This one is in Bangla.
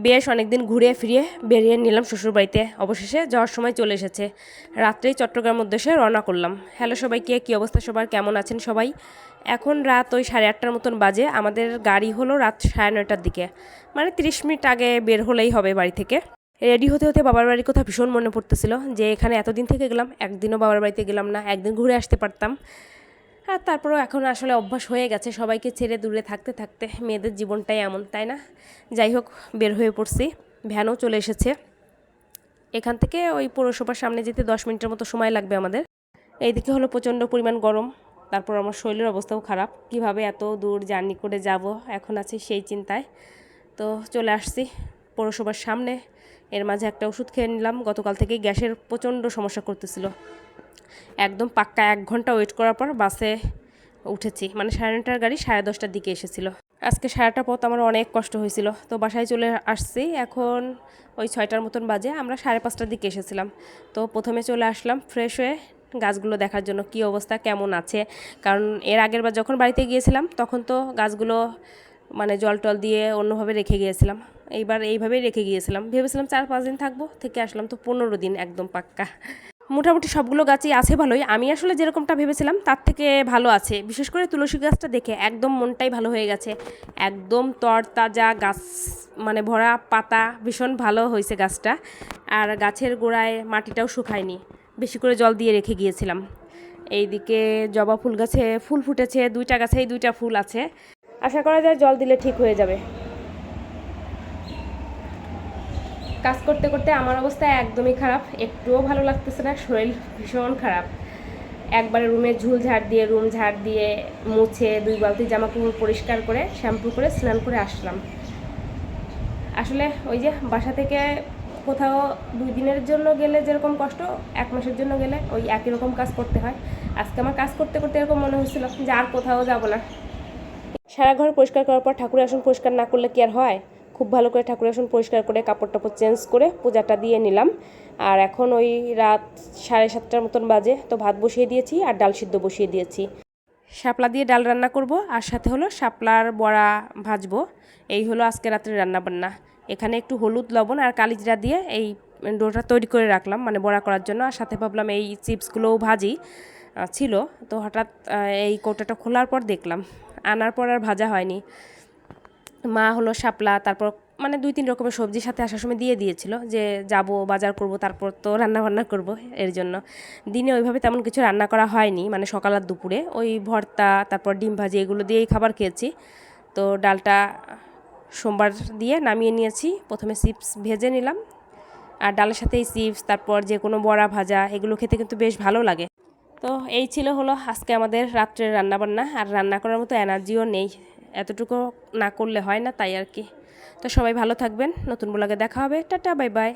বেশ অনেকদিন ঘুরে ফিরিয়ে বেরিয়ে নিলাম শ্বশুরবাড়িতে, অবশেষে যাওয়ার সময় চলে এসেছে। রাত্রেই চট্টগ্রাম উদ্দেশ্যে রওনা করলাম। হ্যালো সবাইকে, কী অবস্থা সবার, কেমন আছেন সবাই? এখন রাত ওই 8:30টার মতন বাজে। আমাদের গাড়ি হলো রাত 9:30টার দিকে, মানে 30 মিনিট আগে বের হলেই হবে বাড়ি থেকে। রেডি হতে হতে বাবার বাড়ির কথা ভীষণ মনে পড়তেছিল, যে এখানে এতদিন থেকে গেলাম, একদিনও বাবার বাড়িতে গেলাম না, একদিন ঘুরে আসতে পারতাম। আর তারপরেও এখন আসলে অভ্যাস হয়ে গেছে, সবাইকে ছেড়ে দূরে থাকতে থাকতে মেয়েদের জীবনটাই এমন, তাই না? যাই হোক, বের হয়ে পড়ছি, ভ্যানও চলে এসেছে। এখান থেকে ওই পৌরসভার সামনে যেতে 10 মিনিটের মতো সময় লাগবে আমাদের। এইদিকে হলো প্রচণ্ড পরিমাণ গরম, তারপর আমার শরীরের অবস্থাও খারাপ, কিভাবে এত দূর জার্নি করে যাব এখন আছি সেই চিন্তায়। তো চলে আসছি পৌরসভার সামনে। এর মাঝে একটা ওষুধ খেয়ে নিলাম, গতকাল থেকে গ্যাসের প্রচণ্ড সমস্যা করতেছিল। একদম পাক্কা 1 ঘন্টা ওয়েট করার পর বাসে উঠেছি, মানে 9:30টার গাড়ি 10:30টার দিকে এসেছিল। আজকে সারাটা পথ আমার অনেক কষ্ট হয়েছিল। তো বাসায় চলে আসছি, এখন ওই 6টার মতন বাজে। আমরা 5:30টার দিকে এসেছিলাম। তো প্রথমে চলে আসলাম ফ্রেশ হয়ে গাছগুলো দেখার জন্য, কী অবস্থা কেমন আছে। কারণ এর আগের বার যখন বাড়িতে গিয়েছিলাম তখন তো গাছগুলো মানে জল টল দিয়ে অন্যভাবে রেখে গিয়েছিলাম। এইবার এইভাবেই রেখে গিয়েছিলাম, ভেবেছিলাম 4-5 দিন থাকবো, থেকে আসলাম তো 15 দিন একদম পাক্কা। মোটামুটি সবগুলো গাছই আছে ভালোই, আমি আসলে যেরকমটা ভেবেছিলাম তার থেকে ভালো আছে। বিশেষ করে তুলসী গাছটা দেখে একদম মনটাই ভালো হয়ে গেছে। একদম তরতাজা গাছ, মানে ভরা পাতা, ভীষণ ভালো হয়েছে গাছটা। আর গাছের গোড়ায় মাটিটাও শুকায়নি, বেশি করে জল দিয়ে রেখে গিয়েছিলাম। এইদিকে জবা ফুল গাছে ফুল ফুটেছে, 2টা গাছেই 2টা ফুল আছে। আশা করা যায় জল দিলে ঠিক হয়ে যাবে। কাজ করতে করতে আমার অবস্থা একদমই খারাপ, একটুও ভালো লাগতেছে না, শরীর ভীষণ খারাপ। একবারে রুমে ঝুল ঝাড় দিয়ে, রুম ঝাড় দিয়ে, মুছে 2 বালতি জামা কাপড় পরিষ্কার করে শ্যাম্পু করে স্নান করে আসলাম। আসলে ওই যে বাসা থেকে কোথাও 2 দিনের জন্য গেলে যেরকম কষ্ট, 1 মাসের জন্য গেলে ওই একই রকম কাজ করতে হয়। আজকে আমার কাজ করতে করতে এরকম মনে হচ্ছিল যে আর কোথাও যাব না। সারা ঘর পরিষ্কার করার পর ঠাকুরের আসন পরিষ্কার না করলে কি আর হয়? খুব ভালো করে ঠাকুরের আসন পরিষ্কার করে কাপড় টাপড় চেঞ্জ করে পূজাটা দিয়ে নিলাম। আর এখন ওই রাত 7:30টার মতন বাজে। তো ভাত বসিয়ে দিয়েছি আর ডাল সিদ্ধ বসিয়ে দিয়েছি। শাপলা দিয়ে ডাল রান্না করব, আর সাথে হলো শাপলার বড়া ভাজবো। এই হলো আজকে রাত্রে রান্নাবান্না। এখানে একটু হলুদ, লবণ আর কালিজিরা দিয়ে এই ডোটা তৈরি করে রাখলাম, মানে বড়া করার জন্য। আর সাথে ভাবলাম এই চিপসগুলোও ভাজি ছিল। তো হঠাৎ এই কৌটাটা খোলার পর দেখলাম, আনার পর আর ভাজা হয়নি। মা হলো শাপলা, তারপর মানে 2-3 রকমের সবজির সাথে আসার সময় দিয়ে দিয়েছিল, যে যাব বাজার করব, তারপর তো রান্না বান্না করব। এর জন্য দিনে ওইভাবে তেমন কিছু রান্না করা হয়নি, মানে সকাল আর দুপুরে ওই ভর্তা, তারপর ডিম ভাজি, এগুলো দিয়েই খাবার খেয়েছি। তো ডালটা সোমবার দিয়ে নামিয়ে নিয়েছি। প্রথমে চিপস ভেজে নিলাম, আর ডালের সাথে এই চিপস, তারপর যে কোনো বড়া ভাজা, এগুলো খেতে কিন্তু বেশ ভালো লাগে। তো এই ছিল হলো আজকে আমাদের রাত্রের রান্নাবান্না। আর রান্না করার মতো এনার্জিও নেই, এতটুকু না করলে হয় না, তাই আর কি। তো সবাই ভালো থাকবেন, নতুন ব্লগে দেখা হবে, টাটা বাই বাই।